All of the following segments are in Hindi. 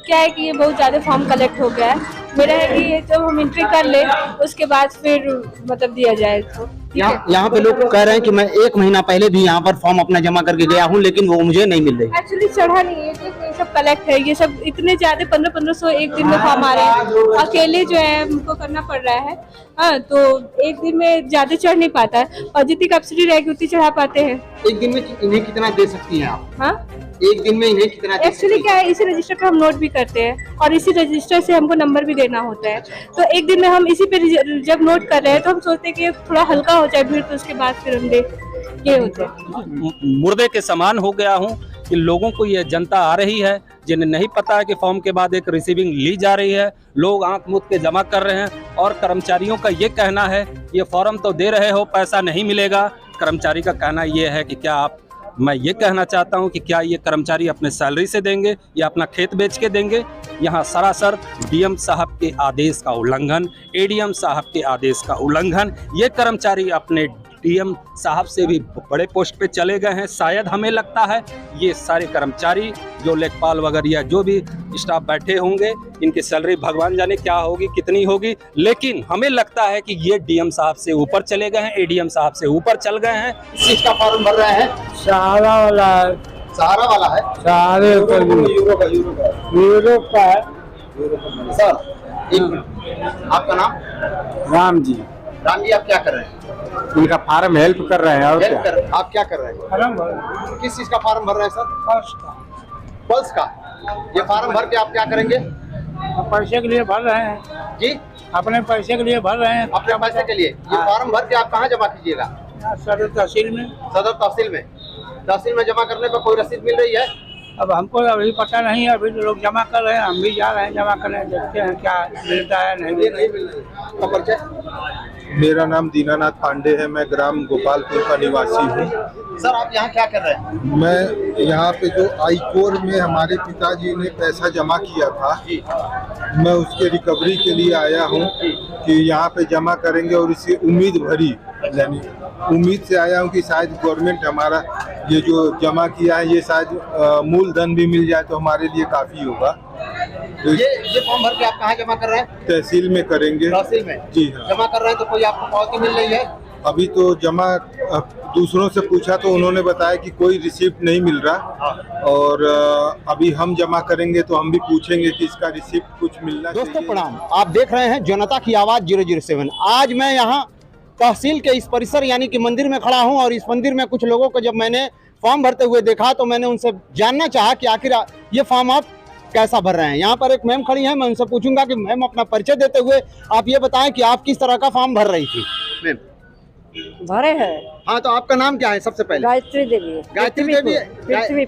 क्या है कि ये बहुत ज़्यादा फॉर्म कलेक्ट हो गया है। मेरा है कि ये जब हम एंट्री कर ले उसके बाद फिर मतलब दिया जाए तो यहाँ पे लोग कह रहे हैं कि मैं 1 महीना पहले भी यहाँ पर फॉर्म अपना जमा करके गया हूँ, लेकिन वो मुझे नहीं मिल रही। एक्चुअली चढ़ा नहीं है, ये सब कलेक्ट है, ये सब इतने ज्यादा 1500 एक दिन में फॉर्म आ रहे हैं। अकेले जो है हमको करना पड़ रहा है। हाँ, तो एक दिन में ज्यादा चढ़ नहीं पाता है और जितनी कैपेसिटी रहेगी उतनी चढ़ा पाते हैं। एक दिन में इन्हें कितना दे सकती हैं आप? हाँ, एक दिन में इन्हें कितना दे एक्चुअली क्या है, इसी रजिस्टर पे हम नोट भी करते हैं और इसी रजिस्टर से हमको नंबर भी देना होता है। तो एक दिन में हम इसी पे जब नोट कर रहे हैं तो हम सोचते हैं कि थोड़ा हल्का हो जाए भीड़, तो उसके बाद फिर हम दे ये होता है। मुर्दे के समान हो गया हूँ कि लोगों को ये जनता आ रही है जिन्हें नहीं पता है कि फॉर्म के बाद एक रिसीविंग ली जा रही है। लोग आंख मूंद के जमा कर रहे हैं और कर्मचारियों का ये कहना है ये फॉर्म तो दे रहे हो, पैसा नहीं मिलेगा। कर्मचारी का कहना ये है कि क्या आप, मैं ये कहना चाहता हूं कि क्या ये कर्मचारी अपने सैलरी से देंगे या अपना खेत बेच के देंगे। यहाँ सरासर डीएम साहब के आदेश का उल्लंघन, एडीएम साहब के आदेश का उल्लंघन। ये कर्मचारी अपने डीएम साहब से भी बड़े पोस्ट पे चले गए हैं। शायद हमें लगता है ये सारे कर्मचारी जो लेखपाल वगैरह या जो भी स्टाफ बैठे होंगे, इनकी सैलरी भगवान जाने क्या होगी, कितनी होगी, लेकिन हमें लगता है कि ये डीएम साहब से ऊपर चले गए हैं, एडीएम साहब से ऊपर चल गए हैं। इस चीज का फॉर्म भर रहे हैं? सहारा वाला है। सहारा वाला है? सहारे यूरो का है। सर, एक मिनट, आपका नाम? राम जी। राम जी, आप क्या कर रहे हैं? इनका फार्म हेल्प कर रहे हैं। और क्या? आप क्या कर रहे हैं? किस चीज का फार्म भर रहे हैं सर? पल्स का। ये फार्म भर के आप क्या करेंगे? पैसे के लिए भर रहे हैं जी, अपने पैसे के लिए भर रहे हैं। अपने पैसे के लिए ये फार्म भर के आप कहाँ जमा कीजिएगा? सदर तहसील में। सदर तहसील में? तहसील में जमा करने पर कोई रसीद मिल रही है? अब हमको अभी पता नहीं है, अभी तो लोग जमा कर रहे हैं, हम भी जा रहे हैं जमा करने, देखते हैं क्या मिलता है नहीं मिलता है। तो परिचय? मेरा नाम दीनानाथ पांडे है, मैं ग्राम गोपालपुर का निवासी हूँ। सर, आप यहाँ क्या कर रहे हैं? मैं यहाँ पे जो आईकोर में हमारे पिताजी ने पैसा जमा किया था, मैं उसके रिकवरी के लिए आया हूँ कि यहाँ पे जमा करेंगे और इसकी उम्मीद भरी, यानी उम्मीद से आया हूँ कि शायद गवर्नमेंट हमारा ये जो जमा किया है ये शायद मूलधन भी मिल जाए तो हमारे लिए काफ़ी होगा। तो ये फॉर्म भर के आप कहाँ जमा कर रहे हैं? तहसील में करेंगे। तहसील में? जी हाँ। जमा कर रहे हैं तो कोई आपको पावती मिल रही है? अभी तो जमा दूसरों से पूछा तो उन्होंने बताया कि कोई रिसिप्ट नहीं मिल रहा, और अभी हम जमा करेंगे तो हम भी पूछेंगे कि इसका रिसिप्ट कुछ मिलना चाहिए। दोस्तों प्रणाम, आप देख रहे हैं जनता की आवाज़ 007। आज मैं यहाँ तहसील के इस परिसर यानी कि मंदिर में खड़ा हूँ और इस मंदिर में कुछ लोगों को जब मैंने फॉर्म भरते हुए देखा तो मैंने उनसे जानना चाहा कि आखिर ये फॉर्म आप कैसा भर रहे हैं। यहाँ पर एक मैम खड़ी हैं, मैं उनसे पूछूंगा कि मैम अपना परिचय देते हुए आप ये बताएं कि आप किस तरह का फॉर्म भर रही थी। मैम भरे हैं। हाँ, तो आपका नाम क्या है सबसे पहले? गायत्री देवी। गायत्री देवी?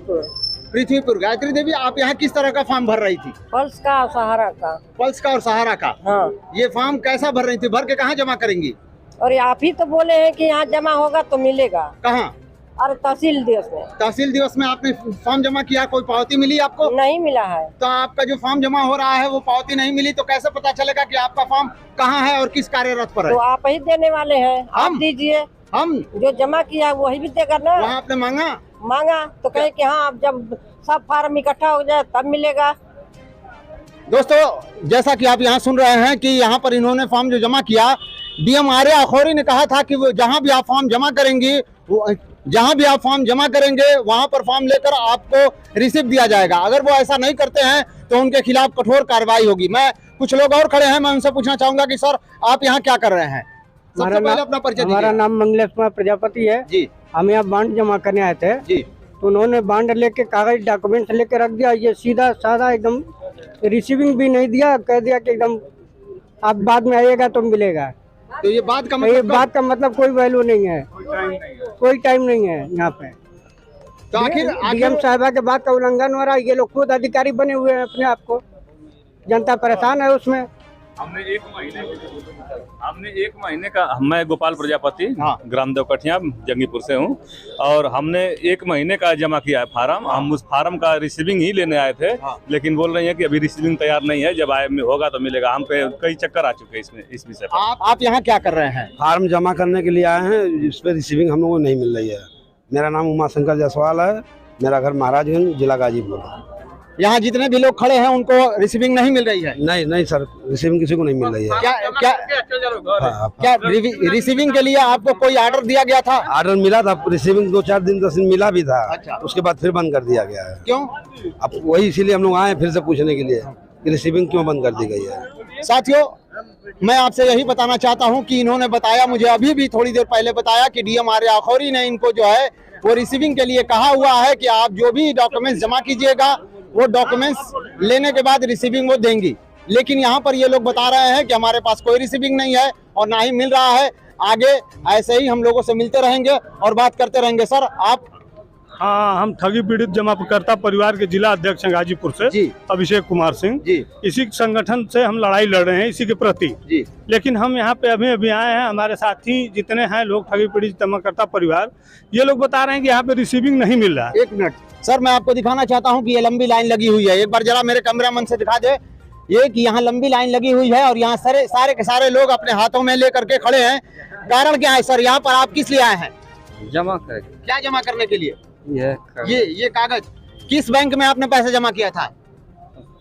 पृथ्वीपुर। गायत्री देवी, आप यहाँ किस तरह का फॉर्म भर रही थी? पल्स का और सहारा का। पल्स का और सहारा का? हाँ। ये फॉर्म कैसा भर रही थी? भर के कहाँ जमा करेंगी? और आप ही तो बोले हैं कि यहाँ जमा होगा तो मिलेगा। कहाँ? और तहसील दिवस में। तहसील दिवस में आपने फॉर्म जमा किया, कोई पावती मिली आपको? नहीं मिला है। तो आपका जो फॉर्म जमा हो रहा है वो पावती नहीं मिली तो कैसे पता चलेगा कि आपका फॉर्म कहाँ है और किस कार्यरत पर है? तो आप ही देने वाले हैं, आप दीजिए। हम जो जमा किया वही भी देगा ना। वहाँ आपने मांगा तो कहे कि हाँ, अब जब सब फार्म इकट्ठा हो जाए तब मिलेगा। दोस्तों, जैसा कि आप यहाँ सुन रहे हैं कि यहाँ पर इन्होंने फॉर्म जो जमा किया, डीएम आर्या अखौरी ने कहा था कि वो जहाँ भी आप फॉर्म जमा करेंगे वहाँ पर फॉर्म लेकर आपको रिसिप्ट दिया जाएगा। अगर वो ऐसा नहीं करते हैं तो उनके खिलाफ कठोर कार्रवाई होगी। मैं कुछ लोग और खड़े हैं, मैं उनसे पूछना चाहूंगा कि सर आप यहाँ क्या कर रहे हैं? सबसे पहले अपना परिचय दीजिए। हमारा नाम मंगलेश कुमार प्रजापति है जी। हम यहाँ बॉन्ड जमा करने आए थे जी। तो उन्होंने बॉन्ड लेके कागज डॉक्यूमेंट लेके रख दिया, ये सीधा साधा एकदम रिसीविंग भी नहीं दिया, कह दिया कि एकदम आप बाद में आइएगा तो मिलेगा। तो ये बात का मतलब कोई वैल्यू नहीं है, कोई टाइम नहीं है यहाँ पे। तो आखिर डीएम साहबा के बात का उल्लंघन हो रहा है। ये लोग खुद अधिकारी बने हुए हैं अपने आप को, जनता परेशान है उसमें। हमने एक महीने का, मैं गोपाल प्रजापति, ग्राम देवकठिया जंगीपुर से हूँ, और हमने 1 महीने का जमा किया है फार्म। हम उस फार्म का रिसीविंग ही लेने आए थे, लेकिन बोल रही हैं कि अभी रिसीविंग तैयार नहीं है, जब आए होगा तो मिलेगा। हम पे कई चक्कर आ चुके हैं इसमें, इस विषय पर। आप यहाँ क्या कर रहे हैं? फार्म जमा करने के लिए आए हैं, इस पर रिसीविंग हम लोगों को नहीं मिल रही है। मेरा नाम उमा शंकर जायसवाल है, मेरा घर महाराजगंज, जिला गाजीपुर। यहाँ जितने भी लोग खड़े हैं उनको रिसीविंग नहीं मिल रही है? नहीं नहीं सर, रिसीविंग किसी को नहीं मिल रही है। क्या क्या क्या रिसीविंग के लिए आपको कोई ऑर्डर दिया गया था? ऑर्डर मिला था, रिसीविंग 2-4 दिन 10 दिन मिला भी था। अच्छा। उसके बाद फिर बंद कर दिया गया है। क्यों? अब वही इसीलिए हम लोग आए फिर से पूछने के लिए कि रिसीविंग क्यों बंद कर दी गई है। साथियों, मैं आपसे यही बताना चाहता हूं कि इन्होंने बताया, मुझे अभी भी थोड़ी देर पहले बताया कि डीएम आर्या अखौरी ने इनको जो है वो रिसीविंग के लिए कहा हुआ है कि आप जो भी डॉक्यूमेंट्स जमा कीजिएगा वो डॉक्यूमेंट्स लेने के बाद रिसीविंग वो देंगी। लेकिन यहाँ पर ये लोग बता रहे हैं कि हमारे पास कोई रिसीविंग नहीं है और ना ही मिल रहा है। आगे ऐसे ही हम लोगों से मिलते रहेंगे और बात करते रहेंगे। सर आप? हाँ, हम ठगी पीड़ित जमाकर्ता परिवार के जिला अध्यक्ष हैं गाजीपुर से जी। अभिषेक कुमार सिंह जी। इसी संगठन से हम लड़ाई लड़ रहे हैं इसी के प्रति जी। लेकिन हम यहाँ पे अभी आए हैं, हमारे साथी जितने हैं लोग ठगी पीड़ित जमाकर्ता परिवार, ये लोग बता रहे हैं कि यहाँ पे रिसीविंग नहीं मिल रहा है। एक मिनट सर, मैं आपको दिखाना चाहता हूँ कि ये लंबी लाइन लगी हुई है। एक बार जरा मेरे कैमरामैन से दिखा दे ये कि यहाँ लंबी लाइन लगी हुई है और यहाँ सारे के सारे लोग अपने हाथों में लेकर के खड़े हैं। कारण क्या है सर? यहाँ पर आप किस लिए आए हैं? जमा कर क्या जमा करने के लिए? ये ये कागज किस बैंक में आपने पैसे जमा किया था?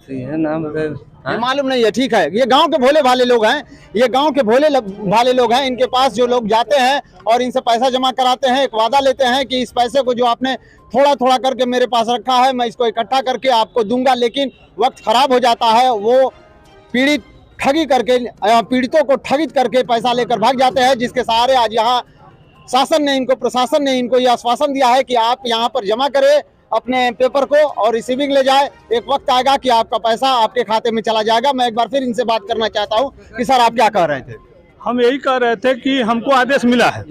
नाम ये मालूम नहीं है। ठीक है, ये गांव के भोले भाले लोग हैं, ये गांव के भोले भाले लोग हैं। इनके पास जो लोग जाते हैं और इनसे पैसा जमा कराते हैं, एक वादा लेते हैं कि इस पैसे को जो आपने थोड़ा थोड़ा करके मेरे पास रखा है मैं इसको इकट्ठा करके आपको दूंगा। लेकिन वक्त खराब हो जाता है, वो पीड़ित ठगी करके पीड़ितों को ठगित करके पैसा लेकर भाग जाते हैं, जिसके सहारे आज यहाँ शासन ने इनको, प्रशासन ने इनको ये आश्वासन दिया है कि आप यहाँ पर जमा करें अपने पेपर को और रिसीविंग ले जाए। एक वक्त आएगा कि आपका पैसा आपके खाते में चला जाएगा। मैं एक बार फिर इनसे बात करना चाहता हूँ कि सर आप क्या कह रहे थे? हम यही कह रहे थे कि हमको आदेश मिला है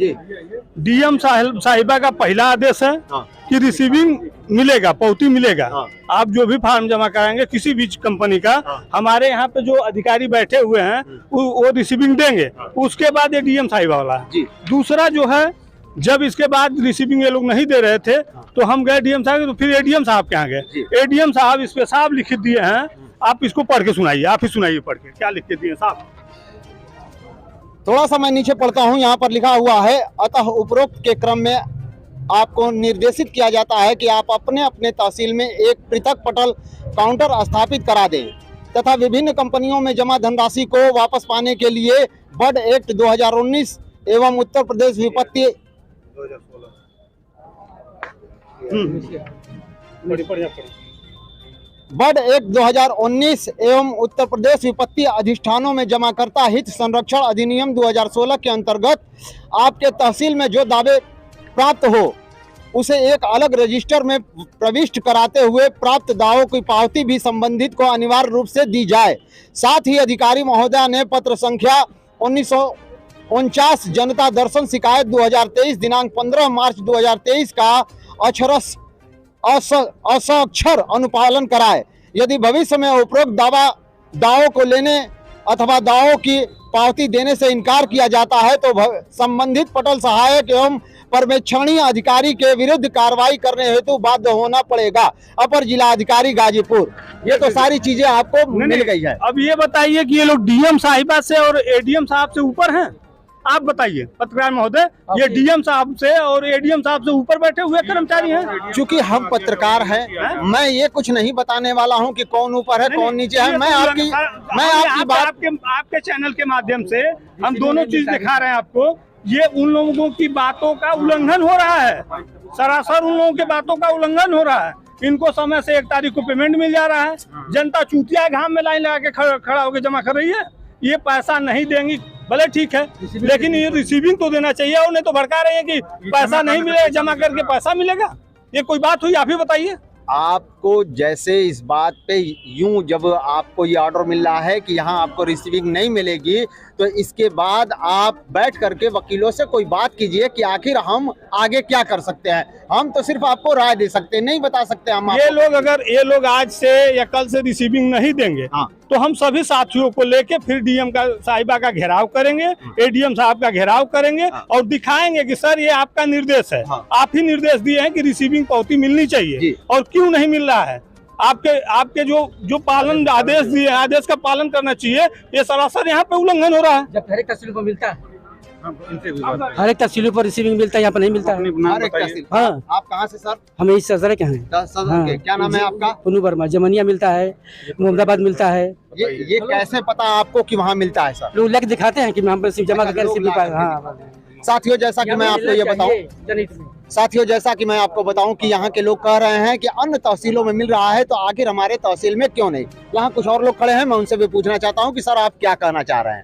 डीएम साहिबा का पहला आदेश है कि रिसीविंग मिलेगा, पौती मिलेगा। आप जो भी फॉर्म जमा कराएंगे किसी भी कंपनी का, हमारे यहाँ पे जो अधिकारी बैठे हुए हैं वो रिसीविंग देंगे। उसके बाद ये डीएम साहिबा वाला है। दूसरा जो है, जब इसके बाद रिसीविंग ये लोग नहीं दे रहे थे तो हम गए डीएम साहब, तो फिर एडीएम साहब के यहाँ गए। एडीएम साहब इस पे साहब लिख दिए हैं, आप इसको पढ़ के सुनाइए, आप ही सुनाइए पढ़ के क्या लिख के दिए साहब। थोड़ा सा मैं नीचे पढ़ता हूँ, यहाँ पर लिखा हुआ है, अतः उपरोक्त के क्रम में आपको निर्देशित किया जाता है कि आप अपने अपने तहसील में एक पृथक पटल काउंटर स्थापित करा दें तथा विभिन्न कंपनियों में जमा धनराशि को वापस पाने के लिए बड एक्ट 2019 एवं उत्तर प्रदेश विपत्ति बड एक्ट 2019 एवं उत्तर प्रदेश विपत्ति अधिष्ठानों में जमाकर्ता हित संरक्षण अधिनियम 2016 के अंतर्गत आपके तहसील में जो दावे प्राप्त हो उसे एक अलग रजिस्टर में प्रविष्ट कराते हुए प्राप्त दावों की पावती भी संबंधित को अनिवार्य रूप से दी जाए। साथ ही अधिकारी महोदय ने पत्र संख्या 1949 जनता दर्शन शिकायत 2023 दिनांक 15 मार्च 2023 का अक्षर अनुपालन कराए। यदि भविष्य में उपरोक्त दावों को लेने अथवा दावों की पावती देने से इनकार किया जाता है तो संबंधित पटल सहायक एवं पर्यवेक्षणीय अधिकारी के विरुद्ध कार्रवाई करने हेतु बाध्य होना पड़ेगा। अपर जिला अधिकारी गाजीपुर। ये तो सारी चीजें आपको मिल गई है। अब ये बताइए कि ये लोग डीएम साहिबा से और एडीएम साहब से ऊपर हैं? आप बताइए पत्रकार महोदय, ये डीएम साहब से और एडीएम साहब से ऊपर बैठे हुए कर्मचारी हैं? चूंकि हम पत्रकार हैं, मैं ये कुछ नहीं बताने वाला हूं कि कौन ऊपर है कौन नीचे है। मैं आपकी बात आपके चैनल के माध्यम से हम दोनों चीज दिखा रहे हैं आपको। ये उन लोगों की बातों का उल्लंघन हो रहा है, सरासर उन लोगों की बातों का उल्लंघन हो रहा है। इनको समय से 1 तारीख को पेमेंट मिल जा रहा है, जनता चूतिया घाम में लाइन लगा के खड़ा होकर जमा कर रही है। ये पैसा नहीं देंगी, भले ठीक है, लेकिन ये रिसीविंग तो देना चाहिए। और नहीं तो भड़का रहे हैं कि पैसा नहीं मिलेगा, जमा करके पैसा मिलेगा। ये कोई बात हुई? आप ही बताइए। आपको जैसे इस बात पे यूं जब आपको ये ऑर्डर मिल रहा है कि यहाँ आपको रिसीविंग नहीं मिलेगी तो इसके बाद आप बैठ करके वकीलों से कोई बात कीजिए कि आखिर हम आगे क्या कर सकते हैं। हम तो सिर्फ आपको राय दे सकते हैं, नहीं बता सकते हम। ये लोग आज से या कल से रिसीविंग नहीं देंगे तो हम सभी साथियों को लेके फिर डीएम का साहिबा का घेराव करेंगे, एडीएम साहब का घेराव करेंगे और दिखाएंगे कि सर ये आपका निर्देश है, आप ही निर्देश दिए हैं कि रिसीविंग पावती मिलनी चाहिए और क्यों नहीं मिल रहा है। आपके जो पालन आदेश दिए, आदेश का पालन करना चाहिए, ये सरासर यहाँ पे उल्लंघन हो रहा है। जब ठहरे तहसील को मिलता है हर एक तहसीलों पर रिसीविंग मिलता है, यहाँ पर नहीं मिलता है। हर एक तहसील। हाँ। आप कहाँ से सर? हम इस सदर के हैं। सदर के। क्या नाम है आपका? पुनू वर्मा। जमनिया मिलता है, मोहम्मदाबाद मिलता है। ये कैसे पता आपको कि वहाँ मिलता है सर? लोग लेके दिखाते हैं कि हम रिसीव जमा करके रिसीव मिल पाए। हाँ साथियों, जैसा कि मैं आपको ये बताऊं, साथियों जैसा कि मैं आपको बताऊं कि यहाँ के लोग कह रहे हैं कि अन्य तहसीलों में मिल रहा है तो आखिर हमारे तहसील में क्यों नहीं। यहाँ कुछ और लोग खड़े हैं, मैं उनसे भी पूछना चाहता हूँ कि सर आप क्या कहना चाह रहे हैं?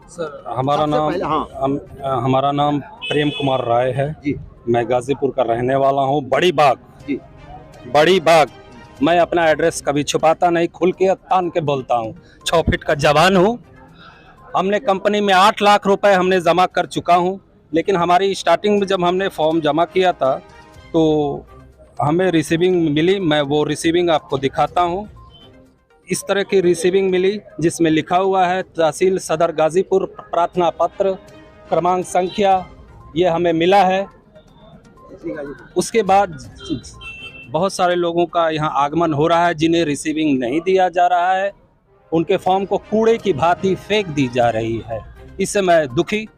सर हमारा नाम प्रेम कुमार राय है जी। मैं गाजीपुर का रहने वाला हूँ। बड़ी बाग। मैं अपना एड्रेस कभी छुपाता नहीं, खुल के तान के बोलता हूँ। 6 फीट का जवान हूँ। हमने कंपनी में 8 लाख रुपए हमने जमा कर चुका हूँ, लेकिन हमारी स्टार्टिंग में जब हमने फॉर्म जमा किया था तो हमें रिसीविंग मिली। मैं वो रिसीविंग आपको दिखाता हूँ। इस तरह की रिसीविंग मिली जिसमें लिखा हुआ है तहसील सदर गाजीपुर, प्रार्थना पत्र क्रमांक संख्या, ये हमें मिला है। उसके बाद बहुत सारे लोगों का यहाँ आगमन हो रहा है जिन्हें रिसीविंग नहीं दिया जा रहा है। उनके फॉर्म को कूड़े की भांति फेंक दी जा रही है। इससे मैं दुखी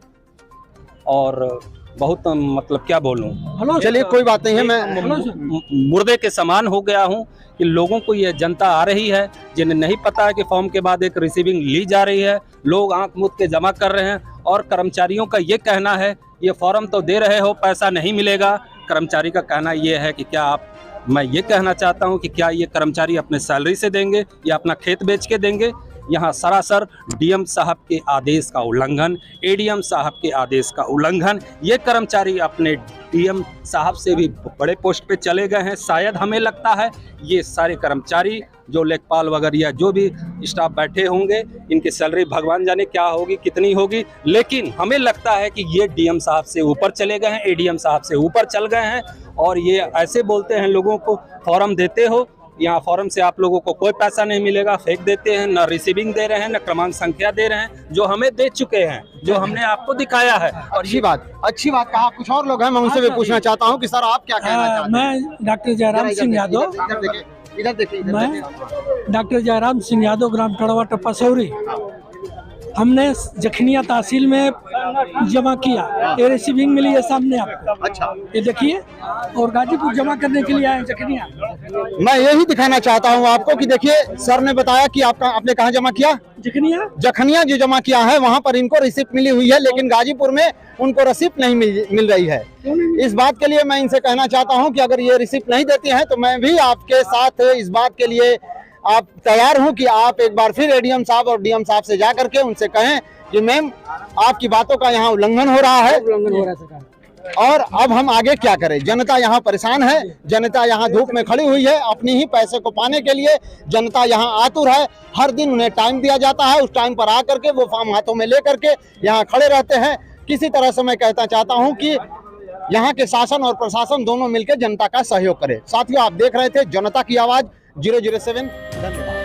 और बहुत मतलब क्या बोलूं। चलिए कोई बात नहीं है, मैं मुर्दे के समान हो गया हूं कि लोगों को ये जनता आ रही है जिन्हें नहीं पता है कि फॉर्म के बाद एक रिसीविंग ली जा रही है। लोग आंख मूंद के जमा कर रहे हैं और कर्मचारियों का ये कहना है ये फॉर्म तो दे रहे हो, पैसा नहीं मिलेगा। कर्मचारी का कहना ये है कि क्या आप, मैं ये कहना चाहता हूँ कि क्या ये कर्मचारी अपने सैलरी से देंगे या अपना खेत बेच के देंगे? यहाँ सरासर डीएम साहब के आदेश का उल्लंघन, एडीएम साहब के आदेश का उल्लंघन। ये कर्मचारी अपने डीएम साहब से भी बड़े पोस्ट पे चले गए हैं। शायद हमें लगता है ये सारे कर्मचारी जो लेखपाल वगैरह या जो भी स्टाफ बैठे होंगे, इनकी सैलरी भगवान जाने क्या होगी, कितनी होगी, लेकिन हमें लगता है कि ये डीएम साहब से ऊपर चले गए हैं, एडीएम साहब से ऊपर चल गए हैं। और ये ऐसे बोलते हैं लोगों को फॉर्म देते हो, यहाँ फॉर्म से आप लोगों को कोई पैसा नहीं मिलेगा, फेंक देते हैं। न रिसीविंग दे रहे हैं, न क्रमांक संख्या दे रहे हैं, जो हमें दे चुके हैं, जो हमने आपको दिखाया है। और अच्छी बात कहा। कुछ और लोग हैं, मैं उनसे भी पूछना चाहता हूँ कि सर आप क्या कहना चाहते हैं? मैं डॉक्टर जयराम सिंह यादव, इधर देखिए। मैं डॉक्टर जयराम सिंह यादव, ग्राम टड़वा टप्पा सौरी। हमने जखनिया तहसील में जमा किया, ये रिसीविंग मिली है सामने आपको। अच्छा, ये देखिए। और गाजीपुर जमा करने के लिए आए जखनिया। मैं यही दिखाना चाहता हूँ आपको कि देखिए, सर ने बताया कि आपने कहाँ जमा किया? जखनिया जो जमा किया है वहाँ पर इनको रिसिप्ट मिली हुई है, लेकिन गाजीपुर में उनको रिसिप्ट नहीं मिल रही है। इस बात के लिए मैं इनसे कहना चाहता हूँ कि अगर ये रिसिप्ट नहीं देती हैं तो मैं भी आपके साथ इस बात के लिए आप तैयार हूं कि आप एक बार फिर एडीएम साहब और डीएम साहब से जा करके उनसे कहें कि मैम आपकी बातों का यहाँ उल्लंघन हो रहा है। और अब हम आगे क्या करें? जनता यहाँ परेशान है, जनता यहाँ धूप में खड़ी हुई है अपनी ही पैसे को पाने के लिए। जनता यहाँ आतुर है, हर दिन उन्हें टाइम दिया जाता है, उस टाइम पर आकर के वो फॉर्म हाथों में लेकर के यहाँ खड़े रहते हैं। किसी तरह से मैं कहता चाहता हूँ कि यहाँ के शासन और प्रशासन दोनों मिलकर जनता का सहयोग करे। साथियों, आप देख रहे थे जनता की आवाज 007। धन्यवाद।